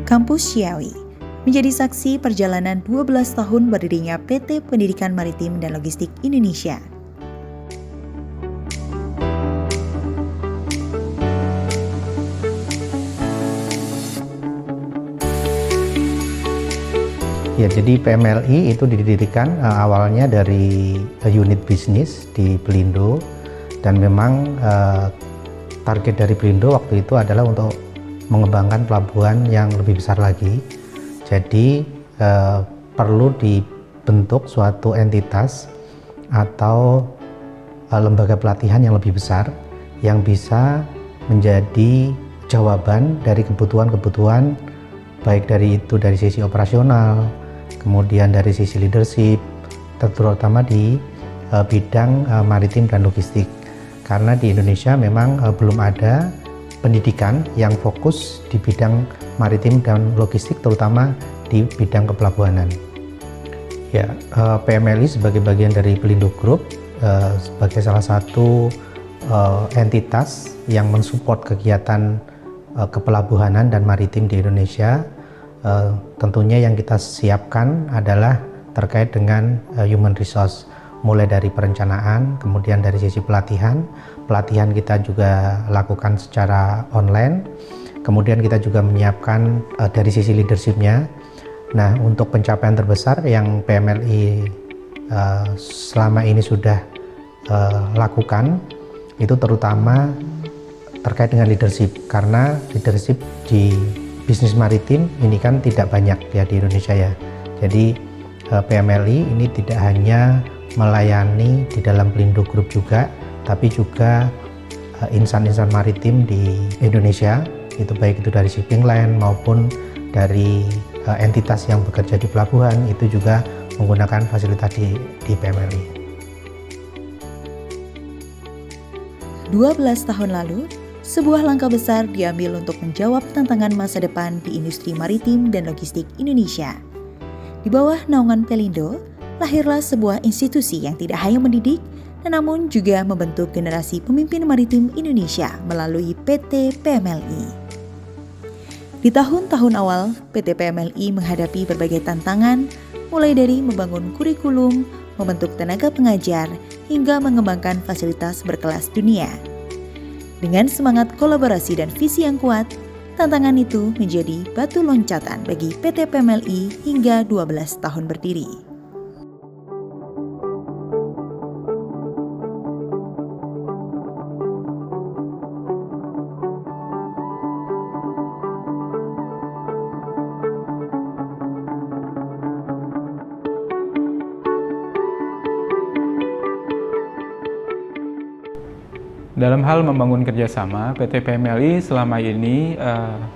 Kampus Ciawi menjadi saksi perjalanan 12 tahun berdirinya PT Pendidikan Maritim dan Logistik Indonesia. Ya, jadi PMLI itu didirikan awalnya dari unit bisnis di Pelindo, dan memang target dari Pelindo waktu itu adalah untuk mengembangkan pelabuhan yang lebih besar lagi. Jadi perlu dibentuk suatu entitas atau lembaga pelatihan yang lebih besar yang bisa menjadi jawaban dari kebutuhan-kebutuhan, baik dari sisi operasional, kemudian dari sisi leadership, terutama di bidang maritim dan logistik. Karena di Indonesia memang belum ada pendidikan yang fokus di bidang maritim dan logistik, terutama di bidang kepelabuhanan. Ya, PMLI sebagai bagian dari Pelindo Group, sebagai salah satu entitas yang mensupport kegiatan kepelabuhanan dan maritim di Indonesia. Tentunya yang kita siapkan adalah terkait dengan human resource, mulai dari perencanaan, kemudian dari sisi pelatihan kita juga lakukan secara online, kemudian kita juga menyiapkan dari sisi leadership-nya. Nah, untuk pencapaian terbesar yang PMLI selama ini sudah lakukan, itu terutama terkait dengan leadership, karena leadership di bisnis maritim ini kan tidak banyak ya di Indonesia ya. Jadi PMLI ini tidak hanya melayani di dalam Pelindo Group juga, tapi juga insan-insan maritim di Indonesia, itu baik itu dari shipping line maupun dari entitas yang bekerja di pelabuhan, itu juga menggunakan fasilitas di PMLI. 12 tahun lalu, sebuah langkah besar diambil untuk menjawab tantangan masa depan di industri maritim dan logistik Indonesia. Di bawah naungan Pelindo, lahirlah sebuah institusi yang tidak hanya mendidik, namun juga membentuk generasi pemimpin maritim Indonesia melalui PT PMLI. Di tahun-tahun awal, PT PMLI menghadapi berbagai tantangan, mulai dari membangun kurikulum, membentuk tenaga pengajar, hingga mengembangkan fasilitas berkelas dunia. Dengan semangat kolaborasi dan visi yang kuat, tantangan itu menjadi batu loncatan bagi PT PMLI hingga 12 tahun berdiri. Dalam hal membangun kerjasama, PT PMLI selama ini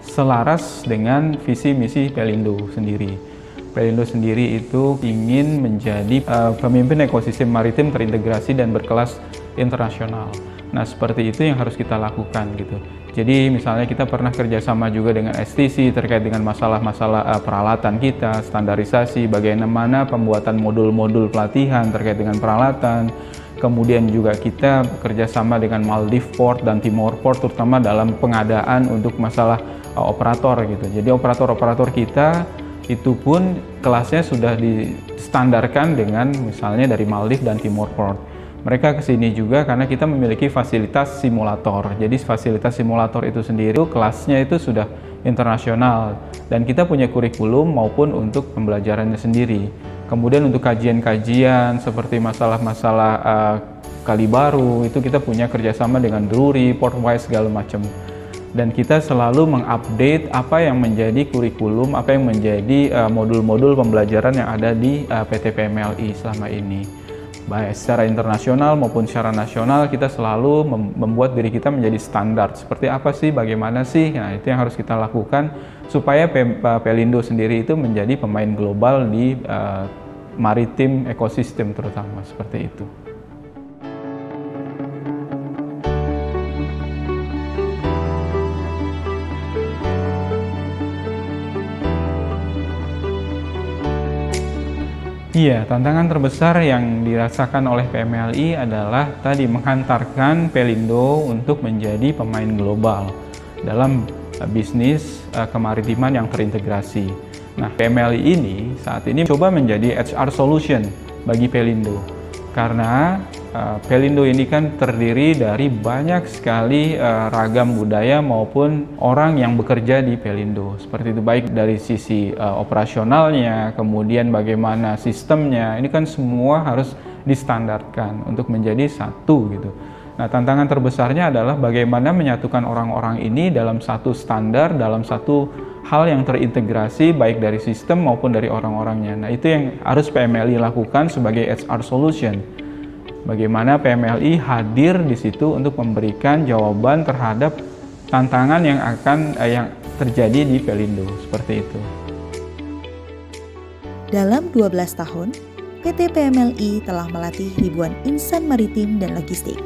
selaras dengan visi misi Pelindo sendiri. Pelindo sendiri itu ingin menjadi pemimpin ekosistem maritim terintegrasi dan berkelas internasional. Nah, seperti itu yang harus kita lakukan gitu. Jadi misalnya kita pernah kerjasama juga dengan STC terkait dengan masalah-masalah peralatan kita, standarisasi, bagaimana pembuatan modul-modul pelatihan terkait dengan peralatan. Kemudian juga kita bekerjasama dengan Maldives Port dan Timor Port, terutama dalam pengadaan untuk masalah operator gitu. Jadi operator-operator kita itu pun kelasnya sudah distandarkan dengan misalnya dari Maldives dan Timor Port. Mereka ke sini juga karena kita memiliki fasilitas simulator. Jadi fasilitas simulator itu sendiri kelasnya itu sudah internasional, dan kita punya kurikulum maupun untuk pembelajarannya sendiri. Kemudian untuk kajian-kajian seperti masalah-masalah Kali Baru, itu kita punya kerjasama dengan Druri, Portwise, segala macam. Dan kita selalu mengupdate apa yang menjadi kurikulum, apa yang menjadi modul-modul pembelajaran yang ada di PT PMLI selama ini. Baik secara internasional maupun secara nasional, kita selalu membuat diri kita menjadi standar. Seperti apa sih, bagaimana sih? Nah, itu yang harus kita lakukan supaya Pelindo sendiri itu menjadi pemain global di maritim ekosistem terutama, seperti itu. Iya, tantangan terbesar yang dirasakan oleh PMLI adalah tadi menghantarkan Pelindo untuk menjadi pemain global dalam bisnis kemaritiman yang terintegrasi. Nah, PMLI ini saat ini coba menjadi HR solution bagi Pelindo. Karena Pelindo ini kan terdiri dari banyak sekali ragam budaya maupun orang yang bekerja di Pelindo. Seperti itu, baik dari sisi operasionalnya, kemudian bagaimana sistemnya, ini kan semua harus distandarkan untuk menjadi satu gitu. Nah, tantangan terbesarnya adalah bagaimana menyatukan orang-orang ini dalam satu standar, dalam satu hal yang terintegrasi baik dari sistem maupun dari orang-orangnya. Nah, itu yang harus PMLI lakukan sebagai HR solution. Bagaimana PMLI hadir di situ untuk memberikan jawaban terhadap tantangan yang terjadi di Pelindo, seperti itu. Dalam 12 tahun, PT PMLI telah melatih ribuan insan maritim dan logistik.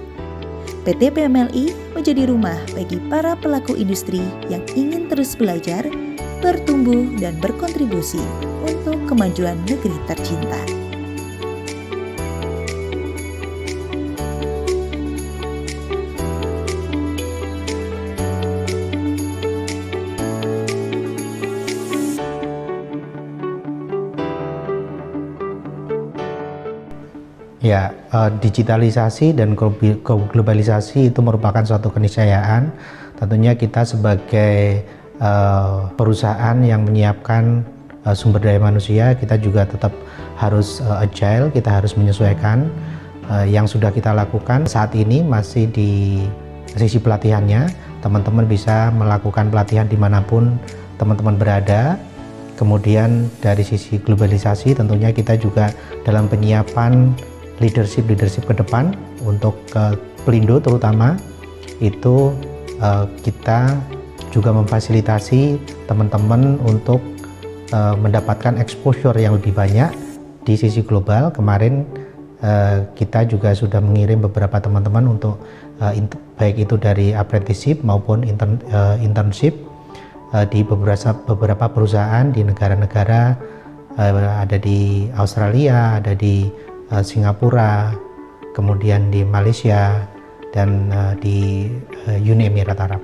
PT PMLI menjadi rumah bagi para pelaku industri yang ingin terus belajar, bertumbuh, dan berkontribusi untuk kemajuan negeri tercinta. Ya, digitalisasi dan globalisasi itu merupakan suatu keniscayaan. Tentunya kita sebagai perusahaan yang menyiapkan sumber daya manusia, kita juga tetap harus agile, kita harus menyesuaikan. Yang sudah kita lakukan saat ini masih di sisi pelatihannya, teman-teman bisa melakukan pelatihan dimanapun teman-teman berada. Kemudian dari sisi globalisasi tentunya kita juga dalam penyiapan leadership ke depan untuk Pelindo terutama itu kita juga memfasilitasi teman-teman untuk mendapatkan exposure yang lebih banyak di sisi global. Kemarin kita juga sudah mengirim beberapa teman-teman untuk baik itu dari apprenticeship maupun internship di beberapa perusahaan di negara-negara, ada di Australia, ada di Singapura, kemudian di Malaysia, dan di Uni Emirat Arab.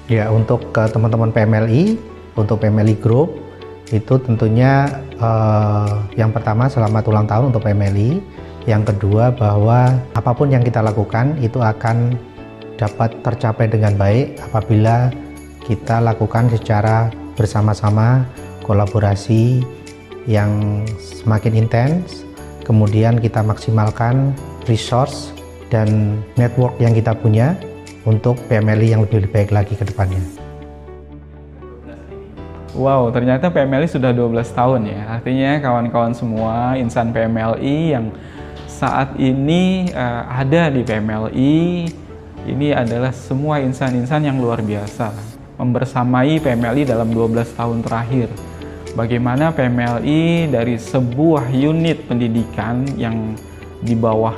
Ya, untuk teman-teman PMLI, untuk PMLI Group, itu tentunya yang pertama selamat ulang tahun untuk PMLI. Yang kedua bahwa apapun yang kita lakukan itu akan dapat tercapai dengan baik apabila kita lakukan secara bersama-sama, kolaborasi yang semakin intens, kemudian kita maksimalkan resource dan network yang kita punya untuk PMLI yang lebih baik lagi ke depannya. Wow, ternyata PMLI sudah 12 tahun ya. Artinya kawan-kawan semua insan PMLI yang saat ini ada di PMLI, ini adalah semua insan-insan yang luar biasa membersamai PMLI dalam 12 tahun terakhir. Bagaimana PMLI dari sebuah unit pendidikan yang di bawah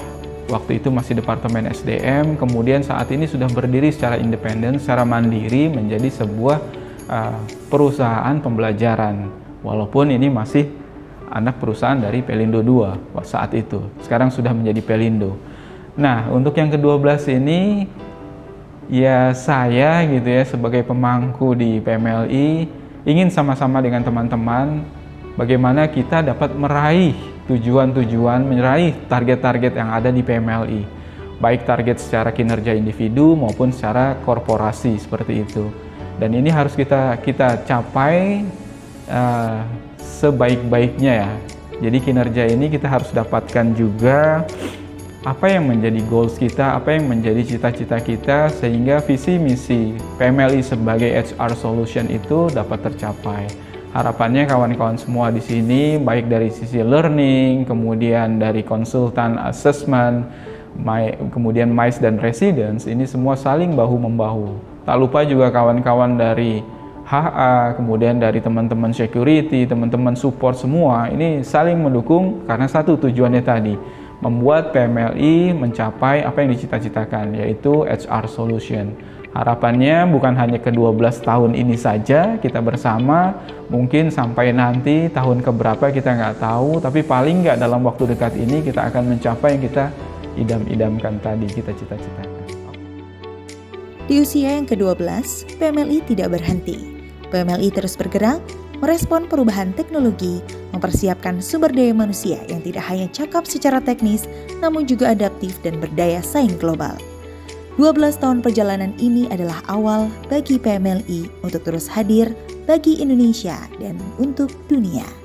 waktu itu masih Departemen SDM, kemudian saat ini sudah berdiri secara independen, secara mandiri menjadi sebuah perusahaan pembelajaran. Walaupun ini masih anak perusahaan dari Pelindo II saat itu, sekarang sudah menjadi Pelindo. Nah, untuk yang ke-12 ini, ya saya gitu ya sebagai pemangku di PMLI ingin sama-sama dengan teman-teman bagaimana kita dapat meraih tujuan-tujuan, meraih target-target yang ada di PMLI, baik target secara kinerja individu maupun secara korporasi seperti itu. Dan ini harus kita capai sebaik-baiknya ya. Jadi kinerja ini kita harus dapatkan juga apa yang menjadi goals kita, apa yang menjadi cita-cita kita, sehingga visi misi PMLI sebagai HR solution itu dapat tercapai. Harapannya kawan-kawan semua di sini, baik dari sisi learning, kemudian dari konsultan assessment, kemudian MICE dan residence, ini semua saling bahu-membahu. Tak lupa juga kawan-kawan dari HA, kemudian dari teman-teman security, teman-teman support semua, ini saling mendukung karena satu tujuannya tadi, membuat PMLI mencapai apa yang dicita-citakan, yaitu HR solution. Harapannya bukan hanya ke-12 tahun ini saja kita bersama, mungkin sampai nanti tahun keberapa kita nggak tahu, tapi paling nggak dalam waktu dekat ini kita akan mencapai yang kita idam-idamkan tadi, kita cita-citakan. Di usia yang ke-12, PMLI tidak berhenti. PMLI terus bergerak, merespon perubahan teknologi, mempersiapkan sumber daya manusia yang tidak hanya cakap secara teknis, namun juga adaptif dan berdaya saing global. 12 tahun perjalanan ini adalah awal bagi PMLI untuk terus hadir bagi Indonesia dan untuk dunia.